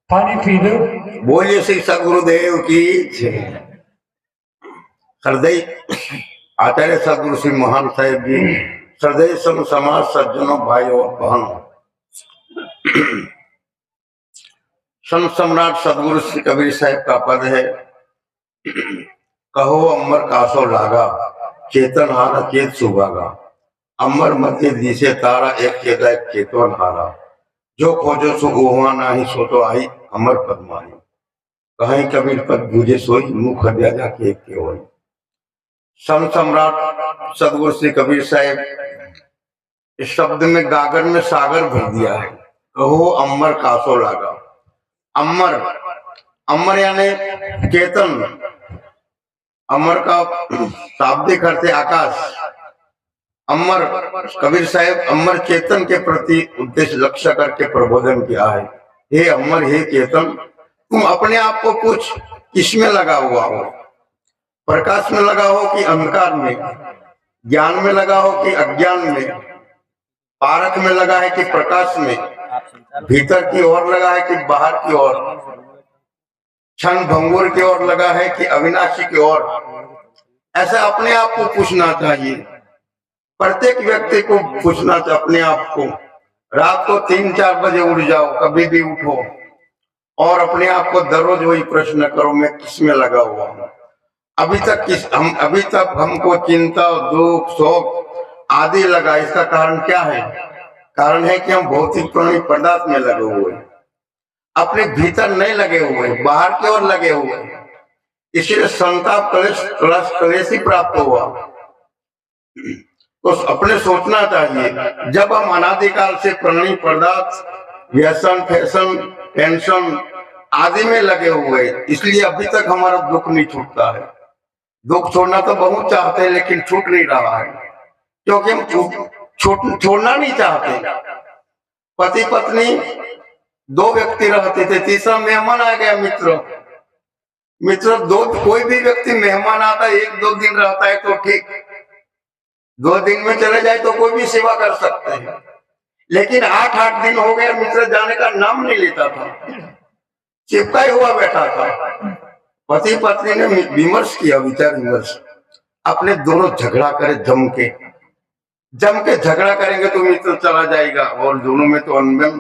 पानी P low. बोलिए श्री सदगुरुदेव की जय। हृदय आचार्य सदगुरु श्री महान साहेब जी, हृदय सम समाज सज्जनों भाइयों और बहनों, संत सम्राट सदगुरु श्री कबीर साहब का पद है, कहो अमर कासो लागा, चेतन हारा चेत सुभागा। अमर मध्य दिशे तारा, एक चेता एक चेतन हारा। जो खोजो सो ओहुआ नाही, सो तो आई अमर पदमानी। कहीं कबीर पद बूझे सोई, मुख हृदय जाके एक के होई। संत सम्राट सदगुरु श्री कबीर साहब इस शब्द में गागर में सागर भर दिया है। कहो अमर कासो लागा। अमर, अमर यानी चेतन। अमर का शाब्दिक अर्थ है आकाश। अमर कबीर साहब अमर चेतन के प्रति उद्देश्य लक्ष्य करके प्रबोधन किया है। हे अमर, हे चेतन, तुम अपने आप को पूछ, किसमें लगा हुआ हो? प्रकाश में लगा हो कि अंधकार में? ज्ञान में लगा हो कि अज्ञान में? पारक में लगा है कि प्रकाश में? भीतर की ओर लगा है कि बाहर की ओर? क्षण भंगुर की ओर लगा है कि अविनाशी की ओर? ऐसा अपने आप को पूछना चाहिए। प्रत्येक व्यक्ति को पूछना चाहिए अपने आप को। रात को 3-4 बजे उठ जाओ, कभी भी उठो और अपने आप को दररोज वही प्रश्न करो, मैं किसमें लगा हुआ हूँ? अभी तक हमको चिंता, दुख, शोक आदि लगा। इसका कारण क्या है? कारण है कि हम भौतिक प्राणी पदार्थ में लगे हुए हैं, अपने भीतर नहीं लगे हुए, बाहर की ओर लगे हुए। इसलिए संताप क्लेश ही प्राप्त हुआ। तो अपने सोचना चाहिए, जब हम अनादिकाल से प्राणी पदार्थ, व्यसन, फैशन, टेंशन आदि में लगे हुए, इसलिए अभी तक हमारा दुख नहीं छूटता है। दुख छोड़ना तो बहुत चाहते हैं लेकिन छूट नहीं रहा है, क्योंकि हम छोड़ना नहीं चाहते। पति पत्नी 2 व्यक्ति रहते थे, तीसरा मेहमान आ गया, मित्र दो। कोई भी व्यक्ति मेहमान आता है 1-2 दिन रहता है तो ठीक, 2 दिन में चले जाए तो कोई भी सेवा कर सकते हैं, लेकिन 8-8 दिन हो गए, मित्र जाने का नाम नहीं लेता था, चिपका हुआ बैठा था। पति पत्नी ने विमर्श किया, विचार विमर्श। अपने दोनों झगड़ा करे, जम के झगड़ा करेंगे तो मित्र चला जाएगा, और दोनों में तो अनबन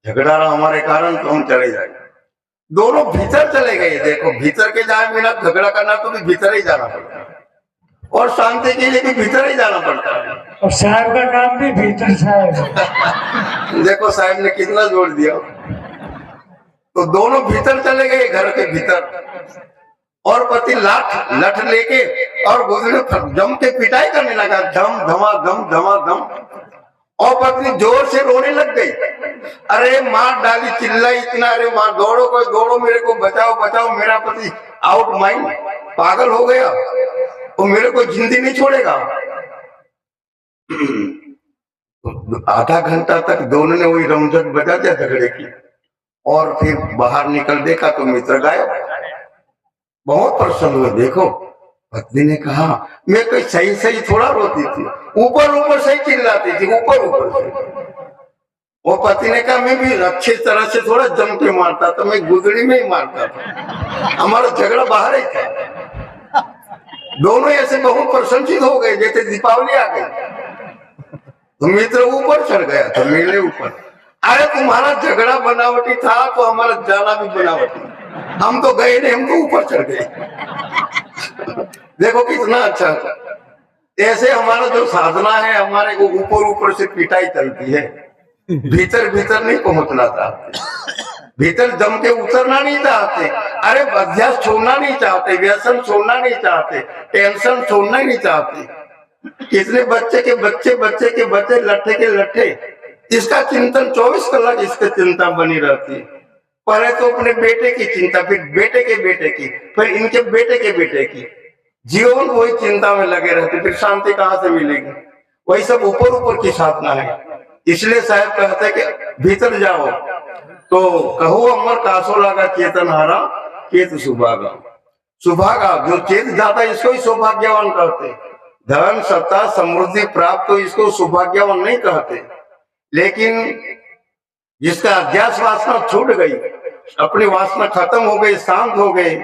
झगड़ा रहा हमारे कारण, तो हम चले जाएंगे। दोनों भीतर चले गए। देखो, भीतर के जाए बिना झगड़ा करना तो भी भीतर ही जाना पड़ता है, और शांति के लिए भी भीतर ही जाना पड़ता है। और साहब का नाम भी भीतर साहब। देखो साहब ने कितना जोड़ दिया। तो दोनों भीतर चले गए, घर के भीतर, और पति लठ लेके और गुजरे जम के पिटाई करने लगा, धम धमाधम। और पत्नी जोर से रोने लग गई। अरे मार डाली, चिल्लाई इतना, अरे मार, दौड़ो कोई दौड़ो, मेरे को बचाओ, मेरा पति आउट माइंड, पागल हो गया, वो मेरे को जिंदगी नहीं छोड़ेगा। आधा घंटा तक दोनों ने वही रमझट बजा दिया झगड़े की, और फिर बाहर निकल देखा तो मित्र गायब। बहुत प्रसन्न हुए। देखो, पत्नी ने कहा, मैं कोई सही थोड़ा रोती थी, ऊपर से ही चिल्लाती थी, ऊपर से। वो पति ने कहा, मैं भी अच्छी तरह से थोड़ा जम के मारता था, मैं गुदड़ी में ही मारता था, हमारा झगड़ा बाहर ही था। दोनों ऐसे बहुत प्रसन्नचित हो गए जैसे दीपावली आ गई। तो मित्र ऊपर चढ़ गया था, मेरे ऊपर। अरे तुम्हारा झगड़ा बनावटी था तो हमारा जाना भी बनावटी, हम तो गए नहीं, हम तो ऊपर चढ़ गए। देखो कितना अच्छा। ऐसे हमारा जो साधना है, हमारे को ऊपर से पिटाई चलती है, भीतर नहीं पहुंचना चाहते, भीतर जम के उतरना नहीं चाहते। अरे अभ्यास छोड़ना नहीं चाहते, व्यसन छोड़ना नहीं चाहते, टेंशन छोड़ना नहीं चाहते। कितने बच्चे के बच्चे लट्ठे के लट्ठे, इसका चिंतन 24 कलाक इसकी चिंता बनी रहती है। पहले तो अपने बेटे की चिंता, फिर बेटे की, फिर इनके बेटे की, जीवन वही चिंता में लगे रहते, फिर शांति कहाँ से मिलेगी? वही सब ऊपर की साधना है। इसलिए साहब कहते कि भीतर जाओ। तो कहो अमर कासो लागा, चेतन हारा चेत सुभागा। जो चेत जाता है इसको ही सौभाग्यवान कहते। धन, सत्ता, समृद्धि प्राप्त तो इसको सौभाग्यवान नहीं कहते, लेकिन जिसका अध्यास वासना छूट गई अपनी वासना खत्म हो गई, शांत हो गई,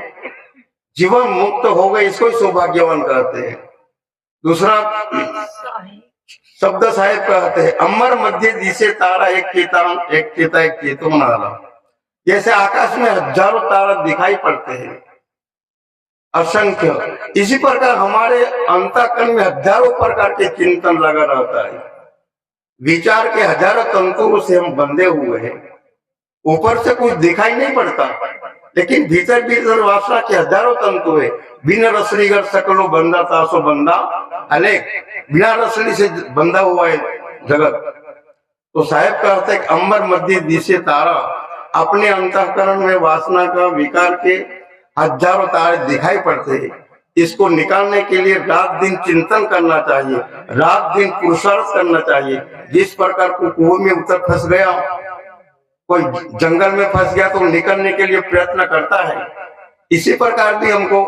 जीवन मुक्त हो गए, इसको ही सौभाग्यवान कहते हैं। दूसरा शब्द साहेब कहते हैं, अमर मध्य दिशे तारा एक चेता नारा। जैसे आकाश में हजारों तारा दिखाई पड़ते हैं, असंख्य, इसी प्रकार हमारे अंतःकरण में हजारों प्रकार के चिंतन लगा रहता है। विचार के हजारों तंतुओं से हम बंधे हुए हैं। ऊपर से कुछ दिखाई नहीं पड़ता, लेकिन भीतर भीतर वासना के हजारों तंतु है। बिना रसली कर सकलो बंदा तासो बंदा अनेक, बिना रसली से बंधा हुआ है जगत। तो साहेब कहते हैं, अंबर मध्य दिशे तारा, अपने अंतःकरण में वासना का विकार के हजारों तारे दिखाई पड़ते हैं। इसको निकालने के लिए रात दिन चिंतन करना चाहिए, रात दिन पुरुषार्थ करना चाहिए। जिस प्रकार को कुएं में उतर फंस गया, कोई जंगल में फंस गया, तो निकलने के लिए प्रयत्न करता है। इसी प्रकार भी हमको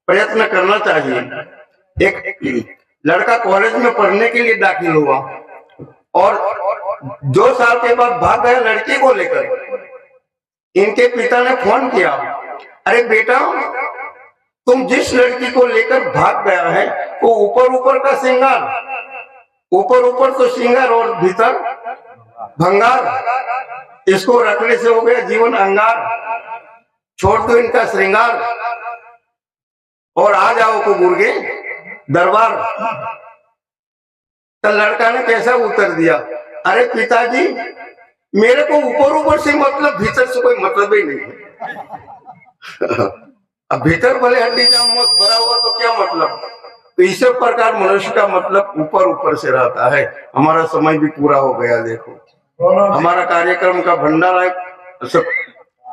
प्रयत्न करना चाहिए। एक लड़का कॉलेज में पढ़ने के लिए दाखिल हुआ और 2 साल के बाद भाग गया लड़की को लेकर। इनके पिता ने फोन किया, अरे बेटा, तुम जिस लड़की को लेकर भाग गया है वो ऊपर ऊपर का श्रृंगार, ऊपर ऊपर तो श्रृंगार और भीतर भंगार, इसको रखने से हो गया जीवन अंगार। छोड़ दो इनका श्रृंगार और आ जाओ कुबूर के दरबार। तो लड़का ने कैसा उत्तर दिया, अरे पिताजी, मेरे को ऊपर ऊपर से मतलब, भीतर से कोई मतलब ही नहीं है। अब भीतर भले हड्डी जाम भरा हुआ तो क्या मतलब। तो इसी प्रकार मनुष्य का मतलब ऊपर ऊपर से रहता है। हमारा समय भी पूरा हो गया। देखो हमारा कार्यक्रम का भंडारा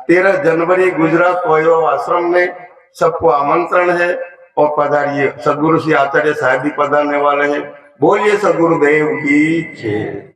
13 जनवरी गुजरात वैभव आश्रम में सबको आमंत्रण है और पधारिए। सदगुरु श्री आचार्य साहब भी पधारने वाले हैं। बोलिए सदगुरुदेव की जय।